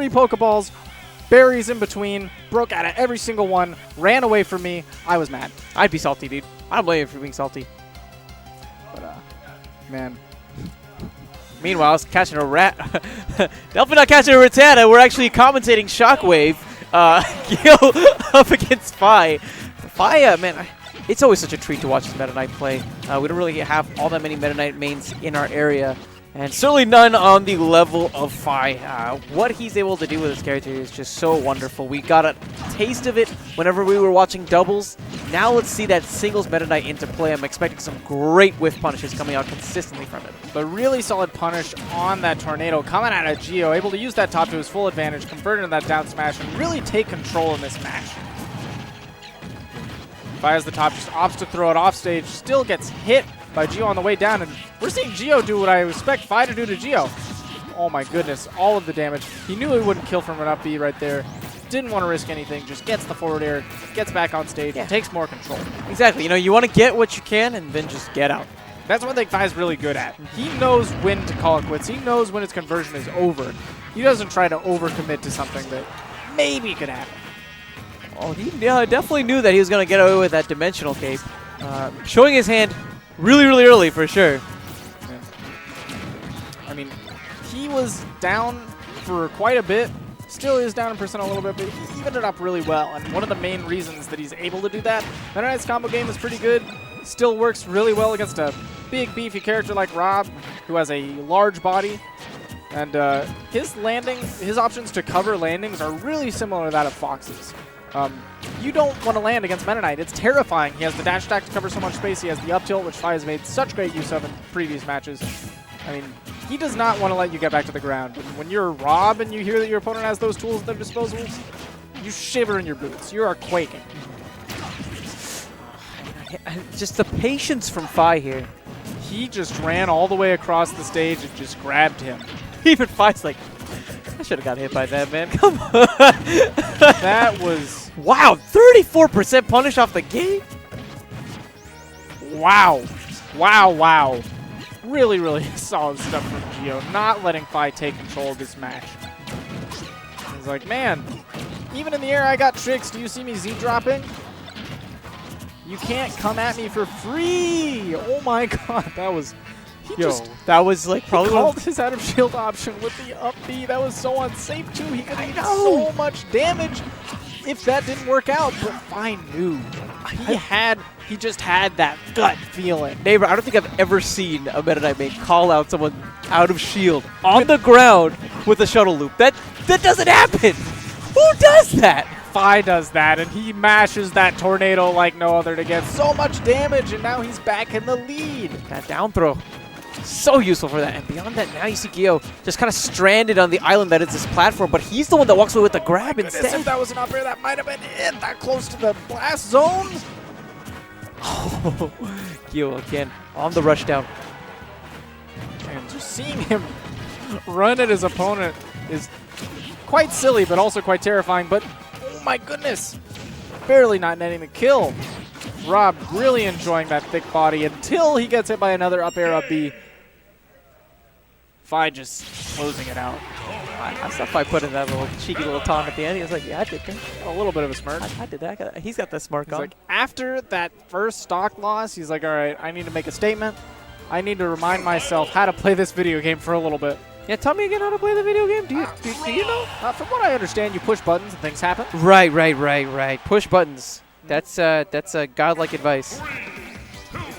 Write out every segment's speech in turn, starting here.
3 Pokeballs, berries in between, broke out of every single one, ran away from me. I was mad. I'd be salty, dude. I don't blame you for being salty. But, man. Meanwhile, I was catching a rat. Definitely not catching a Rattata. We're actually commentating Shockwave. Gil up against Fi. Fi, man, it's always such a treat to watch this Meta Knight play. We don't really have all that many Meta Knight mains in our area. And certainly none on the level of Fi. What he's able to do with his character is just so wonderful. We got a taste of it whenever we were watching doubles. Now let's see that singles Meta Knight into play. I'm expecting some great whiff punishes coming out consistently from it. But really solid punish on that Tornado coming out of Geo, able to use that top to his full advantage, convert into that down smash, and really take control in this match. Fi has the top, just opts to throw it off stage, still gets hit by Geo on the way down, and we're seeing Geo do what I expect Fi to do to Geo. Oh my goodness, all of the damage. He knew he wouldn't kill from an up B right there. Didn't want to risk anything, just gets the forward air, gets back on stage, and takes more control. Exactly, you know, you want to get what you can and then just get out. That's one thing Fi's really good at. He knows when to call it quits. He knows when his conversion is over. He doesn't try to overcommit to something that maybe could happen. Oh, he definitely knew that he was going to get away with that dimensional cape. Showing his hand really, really early for sure. Yeah. I mean, he was down for quite a bit. Still is down in percent a little bit, but he evened it up really well. And one of the main reasons that he's able to do that, Meta Knight's combo game is pretty good. Still works really well against a big, beefy character like Rob, who has a large body. And his options to cover landings are really similar to that of Fox's. You don't want to land against Meta Knight. It's terrifying. He has the dash attack to cover so much space. He has the up tilt, which Fi has made such great use of in previous matches. I mean, he does not want to let you get back to the ground. And when you're Rob and you hear that your opponent has those tools at their disposal, you shiver in your boots. You are quaking. Just the patience from Fi here. He just ran all the way across the stage and just grabbed him. Even Fi's like, I should have got hit by that, man. Come on. That was... Wow, 34% punish off the gate? Wow. Wow, wow. Really, really solid stuff from Geo. Not letting Fi take control of this match. He's like, man, even in the air I got tricks. Do you see me Z-dropping? You can't come at me for free. Oh my god, that was... that was like probably he called his out of shield option with the up B. That was so unsafe too. He could have done so much damage if that didn't work out. But Fi knew. He just had that gut feeling. Neighbor, I don't think I've ever seen a Meta Knight main call out someone out of shield on the ground with a shuttle loop. That doesn't happen. Who does that? Fi does that, and he mashes that Tornado like no other to get so much damage, and now he's back in the lead. That down throw. So useful for that. And beyond that, now you see Gio just kind of stranded on the island that is this platform, but he's the one that walks away with the grab instead. If that was an up air, that might have been it. That close to the blast zone. Oh, Gio again on the rush down. And just seeing him run at his opponent is quite silly, but also quite terrifying. But, oh my goodness, barely not netting the kill. Rob really enjoying that thick body until he gets hit by another up air up B. Fi just closing it out. I saw Fi put in that little cheeky little taunt at the end. He was like, yeah, I did that. A little bit of a smirk. I did that. He's got that smirk on. Like, after that first stock loss, he's like, all right, I need to make a statement. I need to remind myself how to play this video game for a little bit. Yeah, tell me again how to play the video game. Do you know? From what I understand, you push buttons and things happen. Right. Push buttons. That's godlike advice.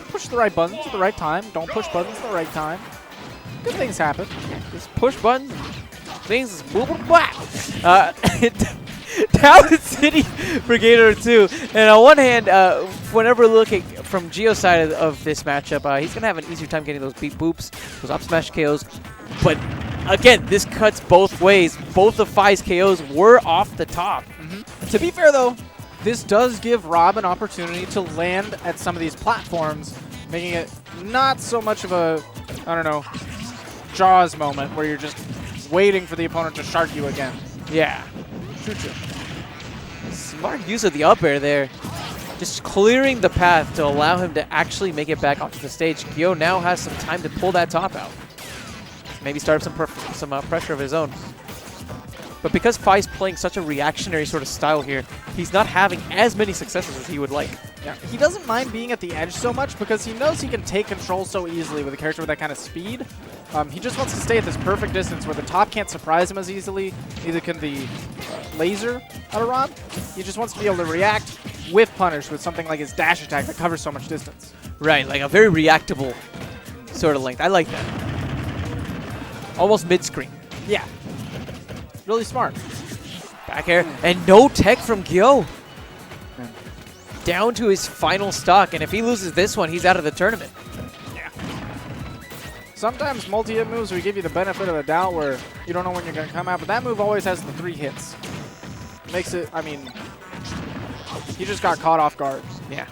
Push the right buttons at the right time. Don't push buttons at the right time. Good things happen. Just push buttons. Things boom, boom, blah. Talent City Brigader 2. And on one hand, whenever looking from Geo's side of this matchup, he's going to have an easier time getting those beat boops, those up smash KOs. But again, this cuts both ways. Both of Fi's KOs were off the top. To be fair, though, this does give Rob an opportunity to land at some of these platforms, making it not so much of a, I don't know, Jaws moment where you're just waiting for the opponent to shark you again. Yeah. True. Smart use of the up air there. Just clearing the path to allow him to actually make it back onto the stage. Gio now has some time to pull that top out. Maybe start some pressure of his own. But because Fi's playing such a reactionary sort of style here, he's not having as many successes as he would like. Yeah, he doesn't mind being at the edge so much because he knows he can take control so easily with a character with that kind of speed. He just wants to stay at this perfect distance where the top can't surprise him as easily, neither can the laser out of Rob. He just wants to be able to react with punish with something like his dash attack that covers so much distance. Right, like a very reactable sort of length. I like that. Almost mid-screen. Yeah. Really smart. Back air. And no tech from Gyo. Down to his final stock. And if he loses this one, he's out of the tournament. Yeah. Sometimes multi-hit moves will give you the benefit of the doubt where you don't know when you're going to come out. But that move always has the 3 hits. Makes it, I mean, he just got caught off guard. Yeah.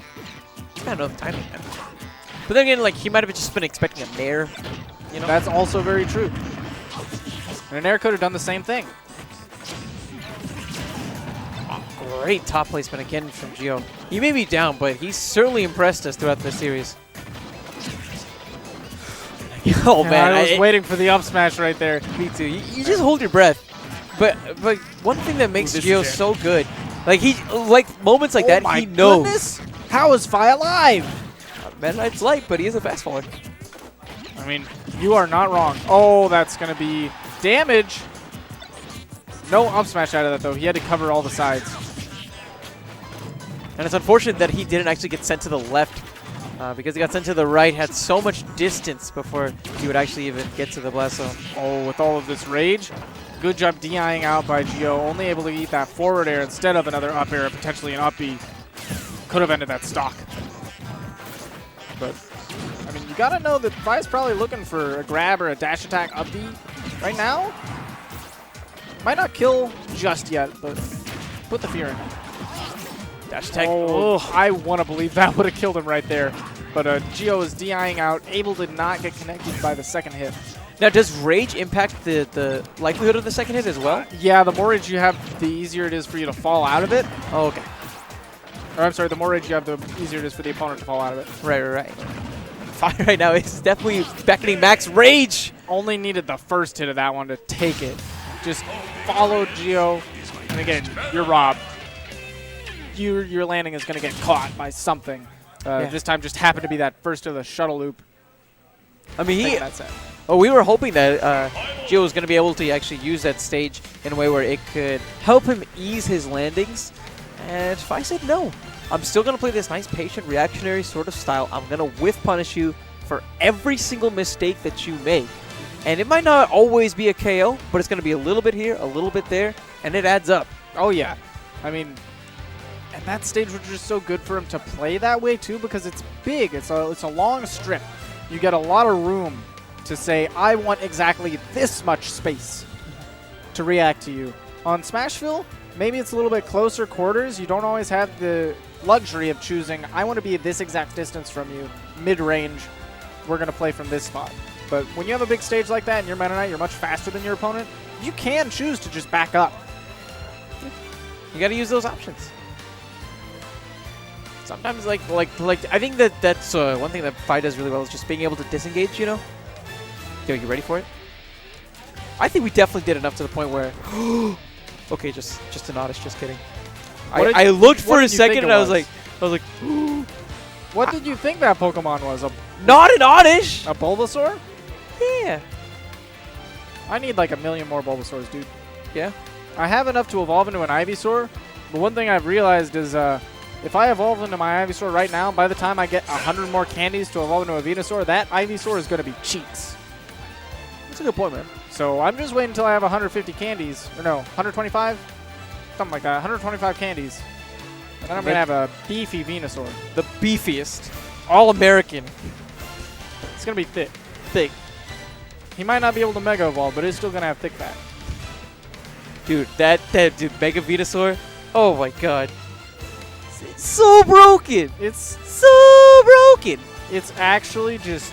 I don't know the timing, man. But then again, like, he might have just been expecting a nair. You know? That's also very true. And an air could have done the same thing. Great top placement again from Gio. He may be down, but he's certainly impressed us throughout this series. Oh, man. I was waiting for the up smash right there. Me too. You just hold your breath. But one thing that makes Gio so good, like moments like that, he knows. Goodness. How is Fi alive? Meta Knight's light, but he is a fast faller. I mean, you are not wrong. Oh, that's going to be damage. No up smash out of that, though. He had to cover all the sides. And it's unfortunate that he didn't actually get sent to the left because he got sent to the right, had so much distance before he would actually even get to the blast zone. Oh, with all of this rage. Good job DIing out by Gio. Only able to eat that forward air instead of another up air, potentially an up B. Could have ended that stock. But, I mean, you got to know that Fi's probably looking for a grab or a dash attack up B right now. Might not kill just yet, but put the fear in. Dash attack. Oh, I want to believe that would have killed him right there. But Gio is DIing out, able to not get connected by the second hit. Now, does rage impact the likelihood of the second hit as well? Yeah, the more rage you have, the easier it is for you to fall out of it. Oh, okay. Or I'm sorry, the more rage you have, the easier it is for the opponent to fall out of it. Right. Fire right now is definitely beckoning max rage. Only needed the first hit of that one to take it. Just follow Gio, and again, you're robbed. Your landing is going to get caught by something. This time just happened to be that first of the shuttle loop. I mean, we were hoping that Gio was going to be able to actually use that stage in a way where it could help him ease his landings. And Fi said no. I'm still going to play this nice, patient, reactionary sort of style. I'm going to whiff punish you for every single mistake that you make. And it might not always be a KO, but it's going to be a little bit here, a little bit there, and it adds up. Oh, yeah. I mean, and that stage was just so good for him to play that way, too, because it's big. It's a long strip. You get a lot of room to say, I want exactly this much space to react to you. On Smashville, maybe it's a little bit closer quarters. You don't always have the luxury of choosing, I want to be at this exact distance from you, mid-range. We're going to play from this spot. But when you have a big stage like that and you're Meta Knight, you're much faster than your opponent, you can choose to just back up. You got to use those options. Sometimes, like I think that's one thing that Fi does really well is just being able to disengage, you know? Yo, you ready for it? I think we definitely did enough to the point where... okay, just an oddish, just kidding. I looked for a second and I was like... What did you think that Pokemon was? Not an oddish! A Bulbasaur? Yeah. I need like 1 million more Bulbasaurs, dude. Yeah? I have enough to evolve into an Ivysaur, but one thing I've realized is if I evolve into my Ivysaur right now, by the time I get 100 more candies to evolve into a Venusaur, that Ivysaur is going to be cheeks. That's a good point, man. So I'm just waiting until I have 150 candies. Or no, 125? Something like that. 125 candies. And then I'm going to have a beefy Venusaur. The beefiest. All-American. It's going to be thick. Thick. He might not be able to Mega Evolve, but it's still going to have thick fat. Dude, that Mega Venusaur, oh my god. It's so broken. It's so broken. It's actually just